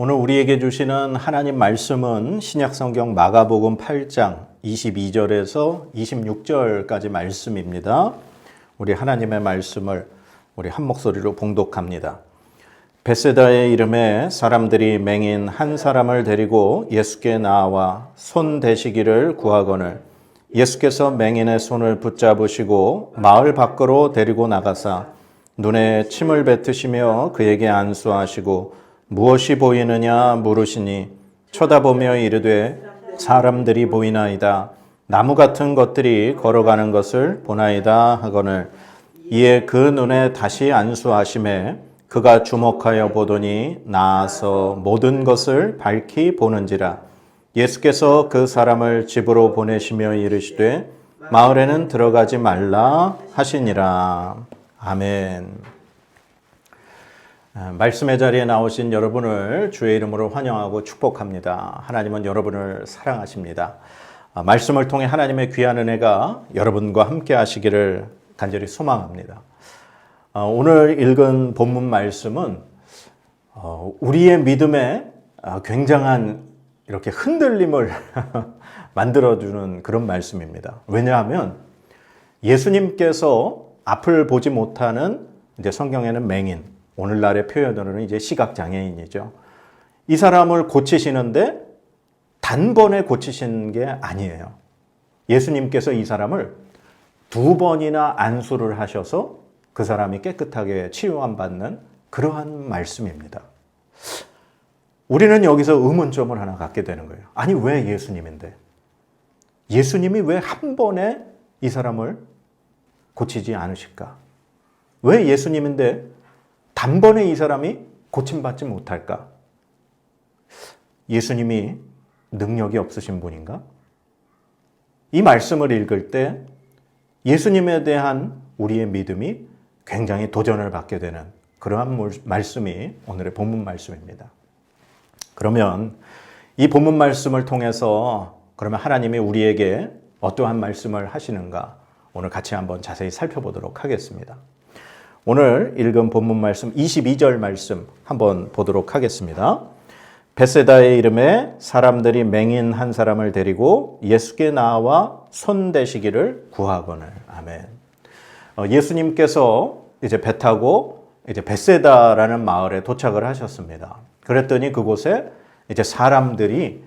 오늘 우리에게 주시는 하나님 말씀은 신약성경 마가복음 8장 22절에서 26절까지 말씀입니다. 우리 하나님의 말씀을 우리 한 목소리로 봉독합니다. 벳세다의 이름에 사람들이 맹인 한 사람을 데리고 예수께 나와 손 대시기를 구하거늘 예수께서 맹인의 손을 붙잡으시고 마을 밖으로 데리고 나가사 눈에 침을 뱉으시며 그에게 안수하시고 무엇이 보이느냐 물으시니 쳐다보며 이르되 사람들이 보이나이다. 나무 같은 것들이 걸어가는 것을 보나이다 하거늘 이에 그 눈에 다시 안수하심에 그가 주목하여 보더니 나아서 모든 것을 밝히 보는지라. 예수께서 그 사람을 집으로 보내시며 이르시되 마을에는 들어가지 말라 하시니라. 아멘. 말씀의 자리에 나오신 여러분을 주의 이름으로 환영하고 축복합니다. 하나님은 여러분을 사랑하십니다. 말씀을 통해 하나님의 귀한 은혜가 여러분과 함께 하시기를 간절히 소망합니다. 오늘 읽은 본문 말씀은 우리의 믿음에 굉장한 이렇게 흔들림을 만들어주는 그런 말씀입니다. 왜냐하면 예수님께서 앞을 보지 못하는 이제 성경에는 맹인, 오늘날의 표현으로는 이제 시각장애인이죠. 이 사람을 고치시는데 단번에 고치신 게 아니에요. 예수님께서 이 사람을 2번이나 안수를 하셔서 그 사람이 깨끗하게 치유함 받는 그러한 말씀입니다. 우리는 여기서 의문점을 하나 갖게 되는 거예요. 아니, 왜 예수님인데? 예수님이 왜 한 번에 이 사람을 고치지 않으실까? 왜 예수님인데 단번에 이 사람이 고침받지 못할까? 예수님이 능력이 없으신 분인가? 이 말씀을 읽을 때 예수님에 대한 우리의 믿음이 굉장히 도전을 받게 되는 그러한 말씀이 오늘의 본문 말씀입니다. 그러면 이 본문 말씀을 통해서 그러면 하나님이 우리에게 어떠한 말씀을 하시는가? 오늘 같이 한번 자세히 살펴보도록 하겠습니다. 오늘 읽은 본문 말씀 22절 말씀 한번 보도록 하겠습니다. 벳세다의 이름에 사람들이 맹인 한 사람을 데리고 예수께 나와 손 대시기를 구하거늘. 아멘. 예수님께서 이제 배 타고 이제 벳세다라는 마을에 도착을 하셨습니다. 그랬더니 그곳에 이제 사람들이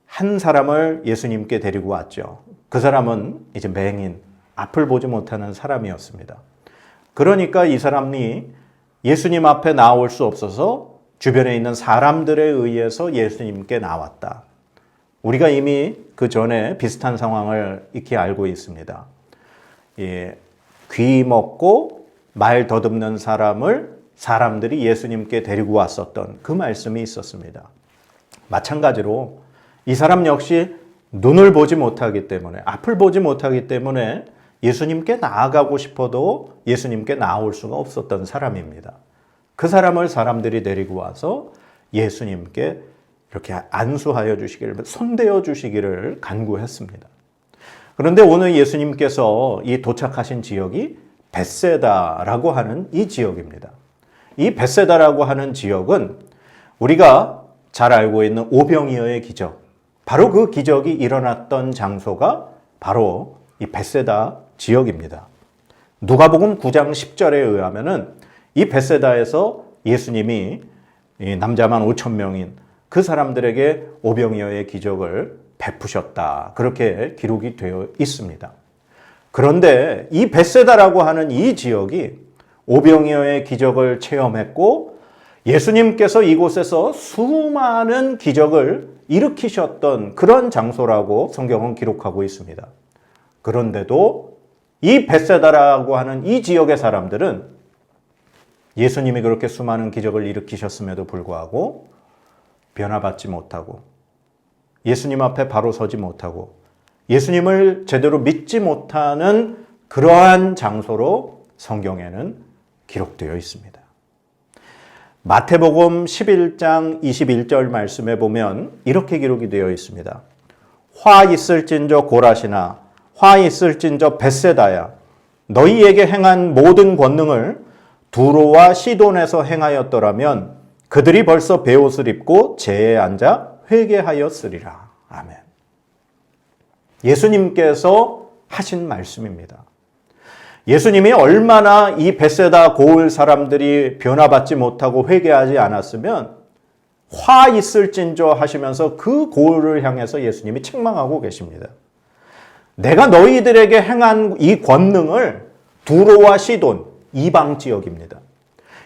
한 사람을 예수님께 데리고 왔죠. 그 사람은 이제 맹인, 앞을 보지 못하는 사람이었습니다. 그러니까 이 사람이 예수님 앞에 나올 수 없어서 주변에 있는 사람들에 의해서 예수님께 나왔다. 우리가 이미 그 전에 비슷한 상황을 익히 알고 있습니다. 귀 먹고 말 더듬는 사람을 사람들이 예수님께 데리고 왔었던 그 말씀이 있었습니다. 마찬가지로 이 사람 역시 눈을 보지 못하기 때문에, 앞을 보지 못하기 때문에 예수님께 나아가고 싶어도 예수님께 나올 수가 없었던 사람입니다. 그 사람을 사람들이 데리고 와서 예수님께 이렇게 안수하여 주시기를, 손대어 주시기를 간구했습니다. 그런데 오늘 예수님께서 이 도착하신 지역이 벳세다라고 하는 이 지역입니다. 이 벳세다라고 하는 지역은 우리가 잘 알고 있는 오병이어의 기적, 바로 그 기적이 일어났던 장소가 바로 이 벳세다 지역입니다. 누가복음 9장 10절에 의하면은 이 벳세다에서 예수님이 남자만 5,000명인 그 사람들에게 오병이어의 기적을 베푸셨다. 그렇게 기록이 되어 있습니다. 그런데 이 벳세다라고 하는 이 지역이 오병이어의 기적을 체험했고 예수님께서 이곳에서 수많은 기적을 일으키셨던 그런 장소라고 성경은 기록하고 있습니다. 그런데도 이 벳세다라고 하는 이 지역의 사람들은 예수님이 그렇게 수많은 기적을 일으키셨음에도 불구하고 변화받지 못하고 예수님 앞에 바로 서지 못하고 예수님을 제대로 믿지 못하는 그러한 장소로 성경에는 기록되어 있습니다. 마태복음 11장 21절 말씀에 보면 이렇게 기록이 되어 있습니다. 화 있을진저 고라시나 화 있을진저 벳세다야 너희에게 행한 모든 권능을 두로와 시돈에서 행하였더라면 그들이 벌써 베옷을 입고 제에 앉아 회개하였으리라. 아멘. 예수님께서 하신 말씀입니다. 예수님이 얼마나 이 벳세다 고을 사람들이 변화받지 못하고 회개하지 않았으면 화 있을진저 하시면서 그 고을을 향해서 예수님이 책망하고 계십니다. 내가 너희들에게 행한 이 권능을 두로와 시돈, 이방 지역입니다.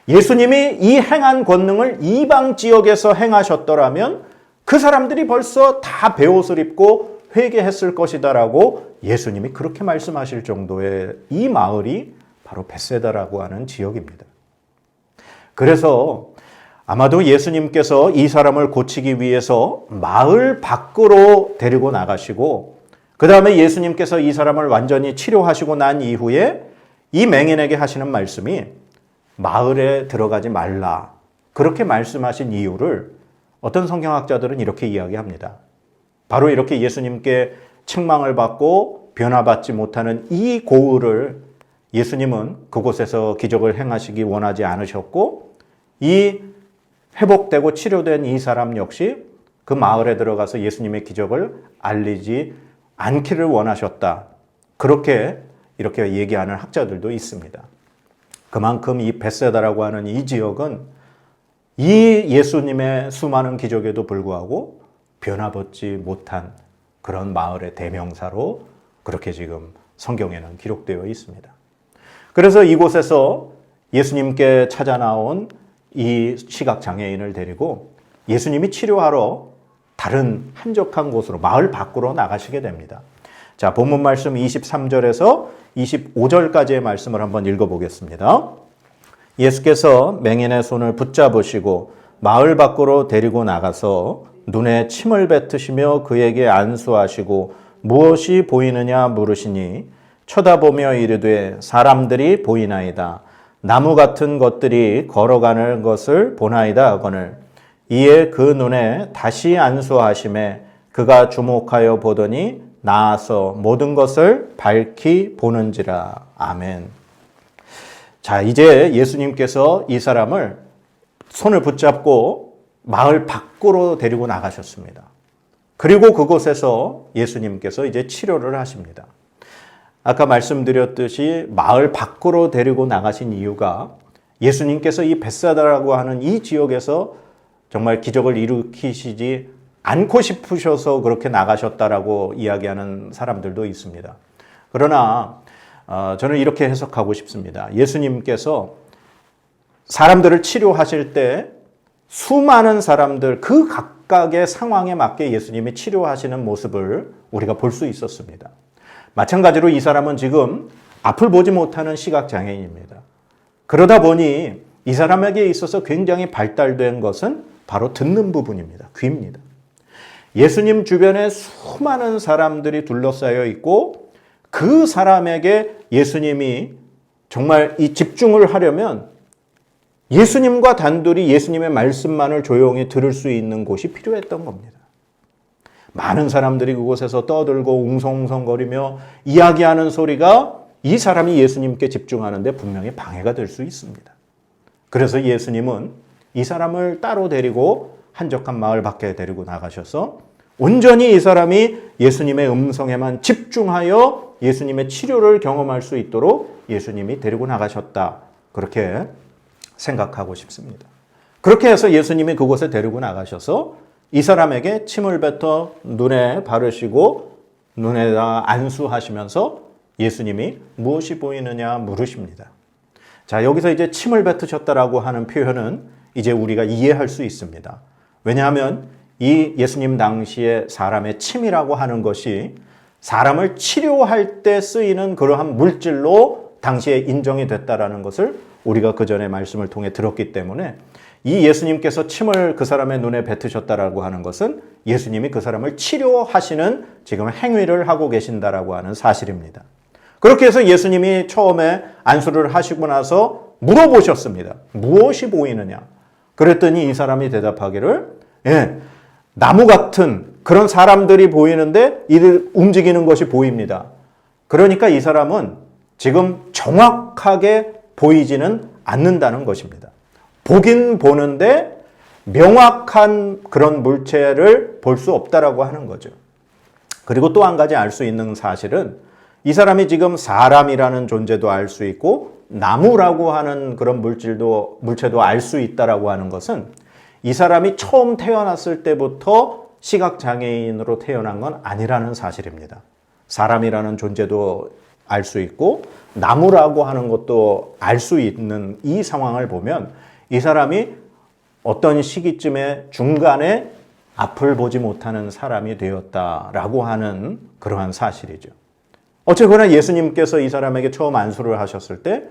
예수님이 이 행한 권능을 이방 지역에서 행하셨더라면 그 사람들이 벌써 다 베옷을 입고 회개했을 것이다라고 예수님이 그렇게 말씀하실 정도의 이 마을이 바로 벳세다라고 하는 지역입니다. 그래서 아마도 예수님께서 이 사람을 고치기 위해서 마을 밖으로 데리고 나가시고 그 다음에 예수님께서 이 사람을 완전히 치료하시고 난 이후에 이 맹인에게 하시는 말씀이 마을에 들어가지 말라. 그렇게 말씀하신 이유를 어떤 성경학자들은 이렇게 이야기합니다. 바로 이렇게 예수님께 책망을 받고 변화받지 못하는 이 고을을 예수님은 그곳에서 기적을 행하시기 원하지 않으셨고 이 회복되고 치료된 이 사람 역시 그 마을에 들어가서 예수님의 기적을 알리지 않기를 원하셨다. 그렇게 이렇게 얘기하는 학자들도 있습니다. 그만큼 이 벳세다라고 하는 이 지역은 이 예수님의 수많은 기적에도 불구하고 변화받지 못한 그런 마을의 대명사로 그렇게 지금 성경에는 기록되어 있습니다. 그래서 이곳에서 예수님께 찾아 나온 이 시각장애인을 데리고 예수님이 치료하러 다른 한적한 곳으로 마을 밖으로 나가시게 됩니다. 자, 본문 말씀 23절에서 25절까지의 말씀을 한번 읽어보겠습니다. 예수께서 맹인의 손을 붙잡으시고 마을 밖으로 데리고 나가서 눈에 침을 뱉으시며 그에게 안수하시고 무엇이 보이느냐 물으시니 쳐다보며 이르되 사람들이 보이나이다. 나무 같은 것들이 걸어가는 것을 보나이다 하거늘 이에 그 눈에 다시 안수하심에 그가 주목하여 보더니 나아서 모든 것을 밝히 보는지라. 아멘. 자, 이제 예수님께서 이 사람을 손을 붙잡고 마을 밖으로 데리고 나가셨습니다. 그리고 그곳에서 예수님께서 이제 치료를 하십니다. 아까 말씀드렸듯이 마을 밖으로 데리고 나가신 이유가 예수님께서 이 벳사다라고 하는 이 지역에서 정말 기적을 일으키시지 않고 싶으셔서 그렇게 나가셨다라고 이야기하는 사람들도 있습니다. 그러나 저는 이렇게 해석하고 싶습니다. 예수님께서 사람들을 치료하실 때 수많은 사람들 그 각각의 상황에 맞게 예수님이 치료하시는 모습을 우리가 볼 수 있었습니다. 마찬가지로 이 사람은 지금 앞을 보지 못하는 시각장애인입니다. 그러다 보니 이 사람에게 있어서 굉장히 발달된 것은 바로 듣는 부분입니다. 귀입니다. 예수님 주변에 수많은 사람들이 둘러싸여 있고 그 사람에게 예수님이 정말 이 집중을 하려면 예수님과 단둘이 예수님의 말씀만을 조용히 들을 수 있는 곳이 필요했던 겁니다. 많은 사람들이 그곳에서 떠들고 웅성웅성거리며 이야기하는 소리가 이 사람이 예수님께 집중하는데 분명히 방해가 될 수 있습니다. 그래서 예수님은 이 사람을 따로 데리고 한적한 마을 밖에 데리고 나가셔서 온전히 이 사람이 예수님의 음성에만 집중하여 예수님의 치료를 경험할 수 있도록 예수님이 데리고 나가셨다. 그렇게 생각하고 싶습니다. 그렇게 해서 예수님이 그곳에 데리고 나가셔서 이 사람에게 침을 뱉어 눈에 바르시고 눈에다 안수하시면서 예수님이 무엇이 보이느냐 물으십니다. 자, 여기서 이제 침을 뱉으셨다라고 하는 표현은 이제 우리가 이해할 수 있습니다. 왜냐하면 이 예수님 당시에 사람의 침이라고 하는 것이 사람을 치료할 때 쓰이는 그러한 물질로 당시에 인정이 됐다라는 것을 우리가 그 전에 말씀을 통해 들었기 때문에 이 예수님께서 침을 그 사람의 눈에 뱉으셨다라고 하는 것은 예수님이 그 사람을 치료하시는 지금 행위를 하고 계신다라고 하는 사실입니다. 그렇게 해서 예수님이 처음에 안수를 하시고 나서 물어보셨습니다. 무엇이 보이느냐? 그랬더니 이 사람이 대답하기를 나무 같은 그런 사람들이 보이는데 이들 움직이는 것이 보입니다. 그러니까 이 사람은 지금 정확하게 보이지는 않는다는 것입니다. 보긴 보는데 명확한 그런 물체를 볼 수 없다라고 하는 거죠. 그리고 또 한 가지 알 수 있는 사실은 이 사람이 지금 사람이라는 존재도 알 수 있고 나무라고 하는 그런 물체도 알 수 있다라고 하는 것은 이 사람이 처음 태어났을 때부터 시각장애인으로 태어난 건 아니라는 사실입니다. 사람이라는 존재도 알 수 있고 나무라고 하는 것도 알 수 있는 이 상황을 보면 이 사람이 어떤 시기쯤에 중간에 앞을 보지 못하는 사람이 되었다라고 하는 그러한 사실이죠. 어쨌거나 예수님께서 이 사람에게 처음 안수를 하셨을 때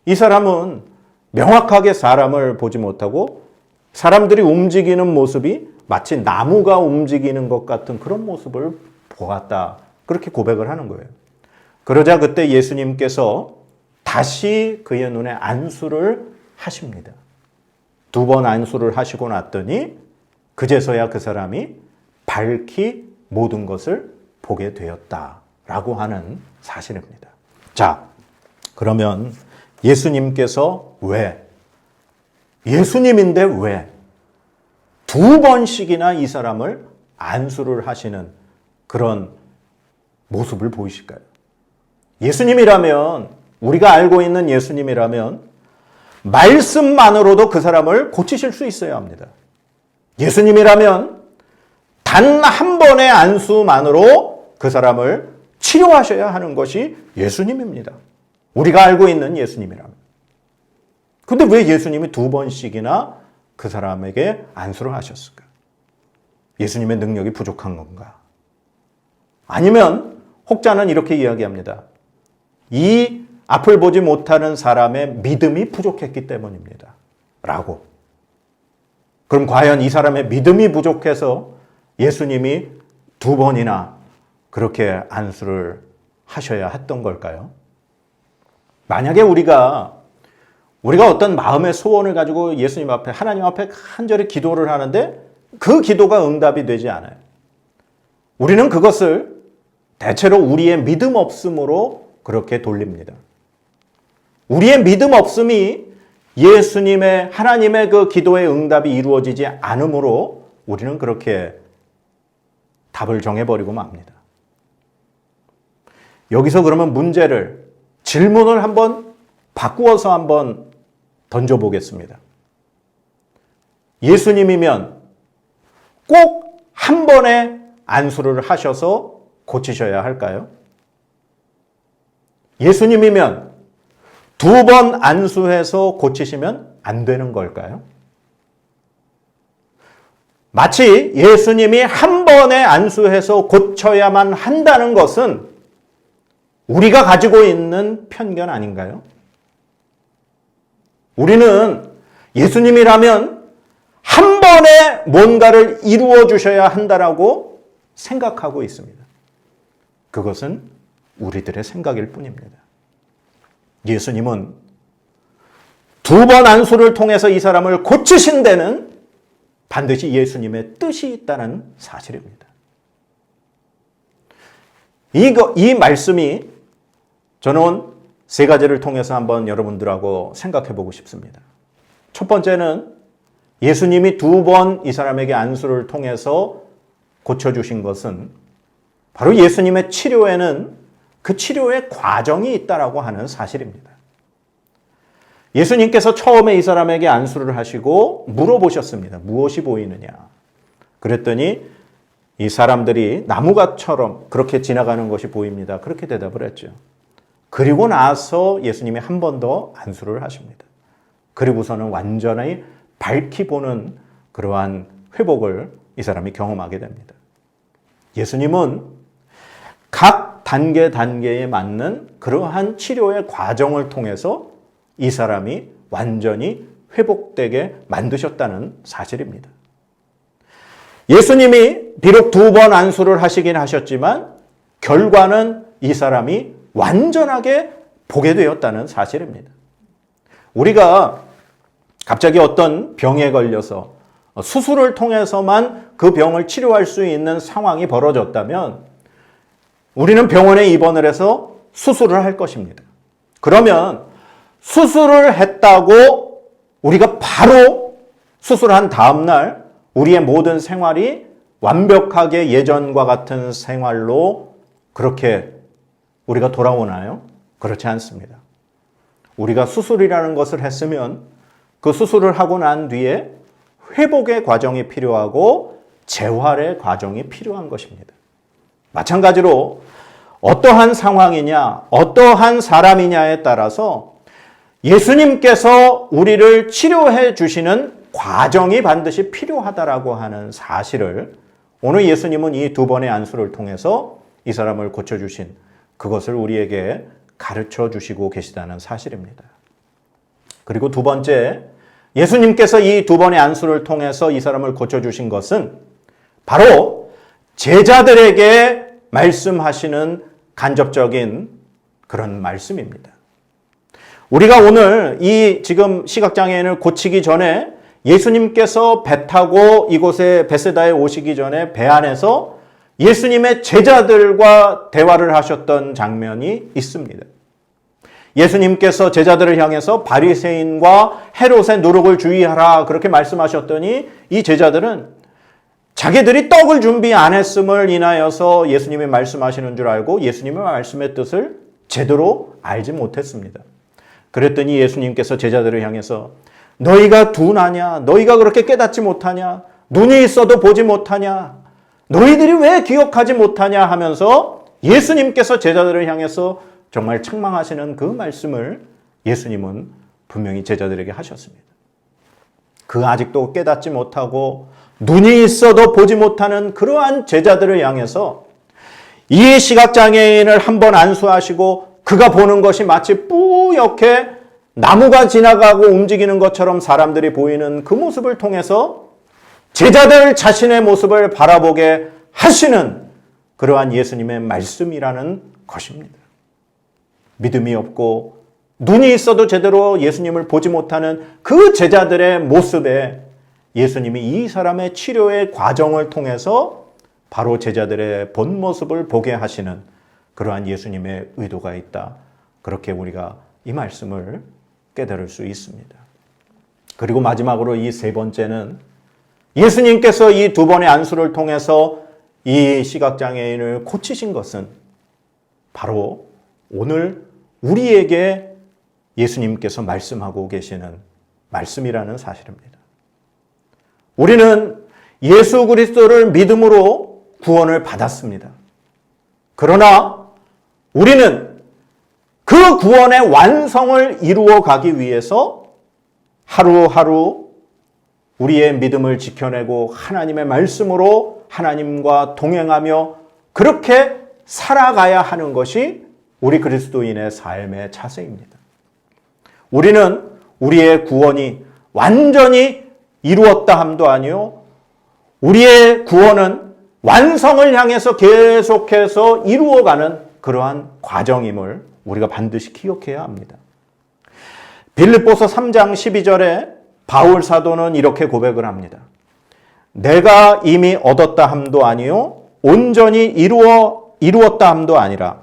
이 사람은 명확하게 사람을 보지 못하고 사람들이 움직이는 모습이 마치 나무가 움직이는 것 같은 그런 모습을 보았다. 그렇게 고백을 하는 거예요. 그러자 그때 예수님께서 다시 그의 눈에 안수를 하십니다. 2번 안수를 하시고 났더니 그제서야 그 사람이 밝히 모든 것을 보게 되었다라고 하는 사실입니다. 자, 그러면 예수님께서 왜? 예수님인데 왜? 2번씩이나 이 사람을 안수를 하시는 그런 모습을 보이실까요? 예수님이라면, 우리가 알고 있는 예수님이라면 말씀만으로도 그 사람을 고치실 수 있어야 합니다. 예수님이라면 단 한 번의 안수만으로 그 사람을 치료하셔야 하는 것이 예수님입니다. 우리가 알고 있는 예수님이라면. 근데 왜 예수님이 2번씩이나 그 사람에게 안수를 하셨을까? 예수님의 능력이 부족한 건가? 아니면 혹자는 이렇게 이야기합니다. 이 앞을 보지 못하는 사람의 믿음이 부족했기 때문입니다. 라고. 그럼 과연 이 사람의 믿음이 부족해서 예수님이 2번이나 그렇게 안수를 하셔야 했던 걸까요? 만약에 우리가 어떤 마음의 소원을 가지고 예수님 앞에, 하나님 앞에 간절히 기도를 하는데 그 기도가 응답이 되지 않아요. 우리는 그것을 대체로 우리의 믿음 없음으로 그렇게 돌립니다. 우리의 믿음 없음이 예수님의, 하나님의 그 기도의 응답이 이루어지지 않으므로 우리는 그렇게 답을 정해버리고 맙니다. 여기서 그러면 문제를, 질문을 한번 바꾸어서 한번 던져보겠습니다. 예수님이면 꼭 한 번에 안수를 하셔서 고치셔야 할까요? 예수님이면 2번 안수해서 고치시면 안 되는 걸까요? 마치 예수님이 한 번에 안수해서 고쳐야만 한다는 것은 우리가 가지고 있는 편견 아닌가요? 우리는 예수님이라면 한 번에 뭔가를 이루어 주셔야 한다라고 생각하고 있습니다. 그것은 우리들의 생각일 뿐입니다. 예수님은 2번 안수를 통해서 이 사람을 고치신 데는 반드시 예수님의 뜻이 있다는 사실입니다. 이 말씀이 저는 3가지를 통해서 한번 여러분들하고 생각해 보고 싶습니다. 첫 번째는 예수님이 2번 이 사람에게 안수를 통해서 고쳐주신 것은 바로 예수님의 치료에는 그 치료의 과정이 있다라고 하는 사실입니다. 예수님께서 처음에 이 사람에게 안수를 하시고 물어보셨습니다. 무엇이 보이느냐? 그랬더니 이 사람들이 나무가처럼 그렇게 지나가는 것이 보입니다. 그렇게 대답을 했죠. 그리고 나서 예수님이 한 번 더 안수를 하십니다. 그리고서는 완전히 밝히 보는 그러한 회복을 이 사람이 경험하게 됩니다. 예수님은 각 단계에 맞는 그러한 치료의 과정을 통해서 이 사람이 완전히 회복되게 만드셨다는 사실입니다. 예수님이 비록 2번 안수를 하시긴 하셨지만 결과는 이 사람이 완전하게 보게 되었다는 사실입니다. 우리가 갑자기 어떤 병에 걸려서 수술을 통해서만 그 병을 치료할 수 있는 상황이 벌어졌다면 우리는 병원에 입원을 해서 수술을 할 것입니다. 그러면 수술을 했다고 우리가 바로 수술한 다음 날 우리의 모든 생활이 완벽하게 예전과 같은 생활로 그렇게 우리가 돌아오나요? 그렇지 않습니다. 우리가 수술이라는 것을 했으면 그 수술을 하고 난 뒤에 회복의 과정이 필요하고 재활의 과정이 필요한 것입니다. 마찬가지로 어떠한 상황이냐, 어떠한 사람이냐에 따라서 예수님께서 우리를 치료해 주시는 과정이 반드시 필요하다라고 하는 사실을 오늘 예수님은 이 두 번의 안수를 통해서 이 사람을 고쳐주신 그것을 우리에게 가르쳐 주시고 계시다는 사실입니다. 그리고 두 번째, 예수님께서 이 두 번의 안수를 통해서 이 사람을 고쳐주신 것은 바로 제자들에게 말씀하시는 간접적인 그런 말씀입니다. 우리가 오늘 이 지금 시각장애인을 고치기 전에 예수님께서 배 타고 이곳에 베세다에 오시기 전에 배 안에서 예수님의 제자들과 대화를 하셨던 장면이 있습니다. 예수님께서 제자들을 향해서 바리새인과 헤롯의 누룩을 주의하라 그렇게 말씀하셨더니 이 제자들은 자기들이 떡을 준비 안 했음을 인하여서 예수님이 말씀하시는 줄 알고 예수님의 말씀의 뜻을 제대로 알지 못했습니다. 그랬더니 예수님께서 제자들을 향해서 너희가 둔하냐? 너희가 그렇게 깨닫지 못하냐? 눈이 있어도 보지 못하냐? 너희들이 왜 기억하지 못하냐? 하면서 예수님께서 제자들을 향해서 정말 책망하시는 그 말씀을 예수님은 분명히 제자들에게 하셨습니다. 그 아직도 깨닫지 못하고 눈이 있어도 보지 못하는 그러한 제자들을 향해서 이 시각장애인을 한번 안수하시고 그가 보는 것이 마치 뿌옇게 나무가 지나가고 움직이는 것처럼 사람들이 보이는 그 모습을 통해서 제자들 자신의 모습을 바라보게 하시는 그러한 예수님의 말씀이라는 것입니다. 믿음이 없고 눈이 있어도 제대로 예수님을 보지 못하는 그 제자들의 모습에 예수님이 이 사람의 치료의 과정을 통해서 바로 제자들의 본 모습을 보게 하시는 그러한 예수님의 의도가 있다. 그렇게 우리가 이 말씀을 깨달을 수 있습니다. 그리고 마지막으로 이 세 번째는 예수님께서 이 두 번의 안수를 통해서 이 시각장애인을 고치신 것은 바로 오늘 우리에게 예수님께서 말씀하고 계시는 말씀이라는 사실입니다. 우리는 예수 그리스도를 믿음으로 구원을 받았습니다. 그러나 우리는 그 구원의 완성을 이루어 가기 위해서 하루하루 우리의 믿음을 지켜내고 하나님의 말씀으로 하나님과 동행하며 그렇게 살아가야 하는 것이 우리 그리스도인의 삶의 자세입니다. 우리는 우리의 구원이 완전히 이루었다 함도 아니요. 우리의 구원은 완성을 향해서 계속해서 이루어가는 그러한 과정임을 우리가 반드시 기억해야 합니다. 빌립보서 3장 12절에 바울 사도는 이렇게 고백을 합니다. 내가 이미 얻었다 함도 아니요 온전히 이루었다 함도 아니라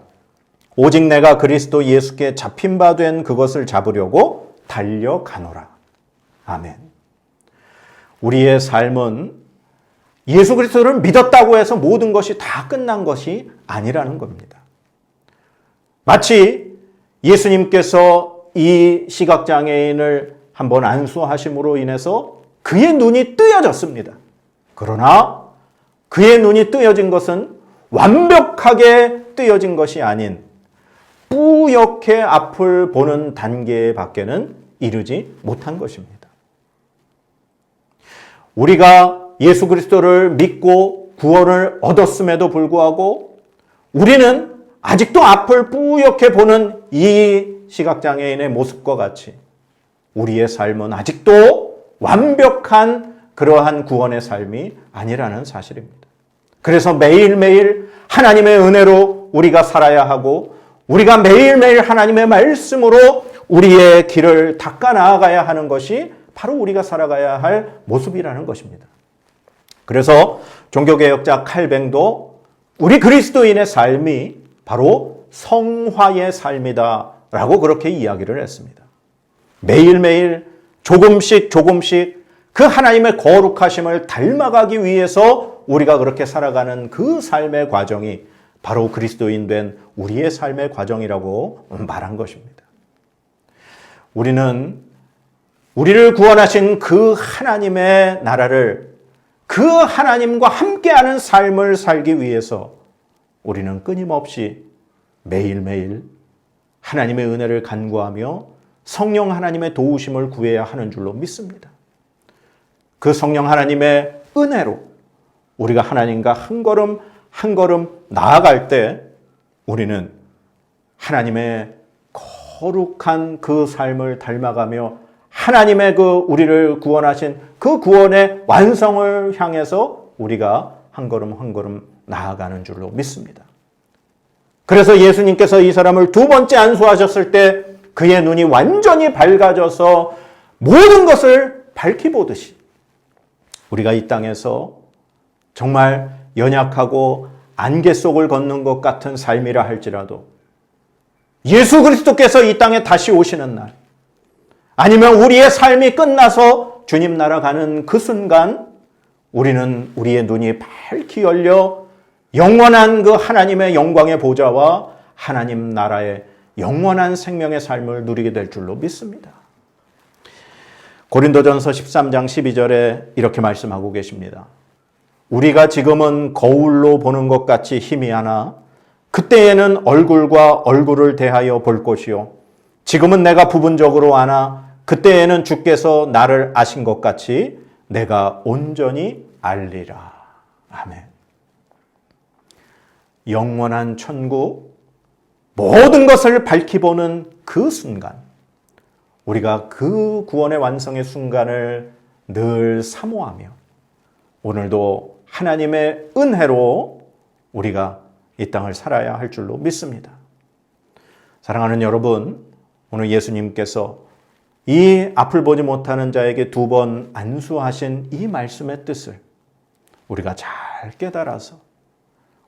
오직 내가 그리스도 예수께 잡힌 바 된 그것을 잡으려고 달려가노라. 아멘. 우리의 삶은 예수 그리스도를 믿었다고 해서 모든 것이 다 끝난 것이 아니라는 겁니다. 마치 예수님께서 이 시각장애인을 한번 안수하심으로 인해서 그의 눈이 뜨여졌습니다. 그러나 그의 눈이 뜨여진 것은 완벽하게 뜨여진 것이 아닌 뿌옇게 앞을 보는 단계 밖에는 이르지 못한 것입니다. 우리가 예수 그리스도를 믿고 구원을 얻었음에도 불구하고 우리는 아직도 앞을 뿌옇게 보는 이 시각장애인의 모습과 같이 우리의 삶은 아직도 완벽한 그러한 구원의 삶이 아니라는 사실입니다. 그래서 매일매일 하나님의 은혜로 우리가 살아야 하고 우리가 매일매일 하나님의 말씀으로 우리의 길을 닦아 나아가야 하는 것이 바로 우리가 살아가야 할 모습이라는 것입니다. 그래서 종교개혁자 칼뱅도 우리 그리스도인의 삶이 바로 성화의 삶이다라고 그렇게 이야기를 했습니다. 매일매일 조금씩 그 하나님의 거룩하심을 닮아가기 위해서 우리가 그렇게 살아가는 그 삶의 과정이 바로 그리스도인 된 우리의 삶의 과정이라고 말한 것입니다. 우리는 우리를 구원하신 그 하나님의 나라를, 그 하나님과 함께하는 삶을 살기 위해서 우리는 끊임없이 매일매일 하나님의 은혜를 간구하며 성령 하나님의 도우심을 구해야 하는 줄로 믿습니다. 그 성령 하나님의 은혜로 우리가 하나님과 한 걸음 한 걸음 나아갈 때 우리는 하나님의 거룩한 그 삶을 닮아가며 하나님의 그 우리를 구원하신 그 구원의 완성을 향해서 우리가 한 걸음 한 걸음 나아가는 줄로 믿습니다. 그래서 예수님께서 이 사람을 두 번째 안수하셨을 때 그의 눈이 완전히 밝아져서 모든 것을 밝히 보듯이 우리가 이 땅에서 정말 연약하고 안개 속을 걷는 것 같은 삶이라 할지라도 예수 그리스도께서 이 땅에 다시 오시는 날, 아니면 우리의 삶이 끝나서 주님 나라 가는 그 순간 우리는 우리의 눈이 밝히 열려 영원한 그 하나님의 영광의 보좌와 하나님 나라의 영원한 생명의 삶을 누리게 될 줄로 믿습니다. 고린도전서 13장 12절에 이렇게 말씀하고 계십니다. 우리가 지금은 거울로 보는 것 같이 희미하나 그때에는 얼굴과 얼굴을 대하여 볼 것이요 지금은 내가 부분적으로 아나 그때에는 주께서 나를 아신 것 같이 내가 온전히 알리라. 아멘. 영원한 천국, 모든 것을 밝히 보는 그 순간, 우리가 그 구원의 완성의 순간을 늘 사모하며 오늘도 하나님의 은혜로 우리가 이 땅을 살아야 할 줄로 믿습니다. 사랑하는 여러분, 오늘 예수님께서 이 앞을 보지 못하는 자에게 두 번 안수하신 이 말씀의 뜻을 우리가 잘 깨달아서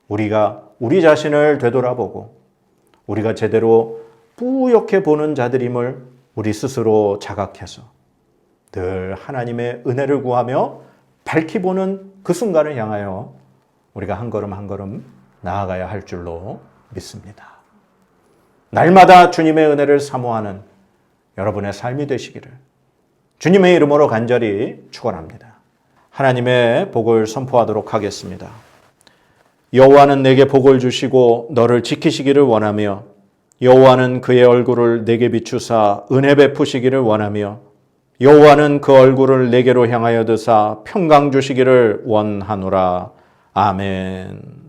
우리가 우리 자신을 되돌아보고 우리가 제대로 뿌옇게 보는 자들임을 우리 스스로 자각해서 늘 하나님의 은혜를 구하며 밝히 보는 그 순간을 향하여 우리가 한 걸음 한 걸음 나아가야 할 줄로 믿습니다. 날마다 주님의 은혜를 사모하는 여러분의 삶이 되시기를 주님의 이름으로 간절히 축원합니다. 하나님의 복을 선포하도록 하겠습니다. 여호와는 내게 복을 주시고 너를 지키시기를 원하며 여호와는 그의 얼굴을 내게 비추사 은혜 베푸시기를 원하며 여호와는 그 얼굴을 내게로 향하여 드사 평강 주시기를 원하노라. 아멘.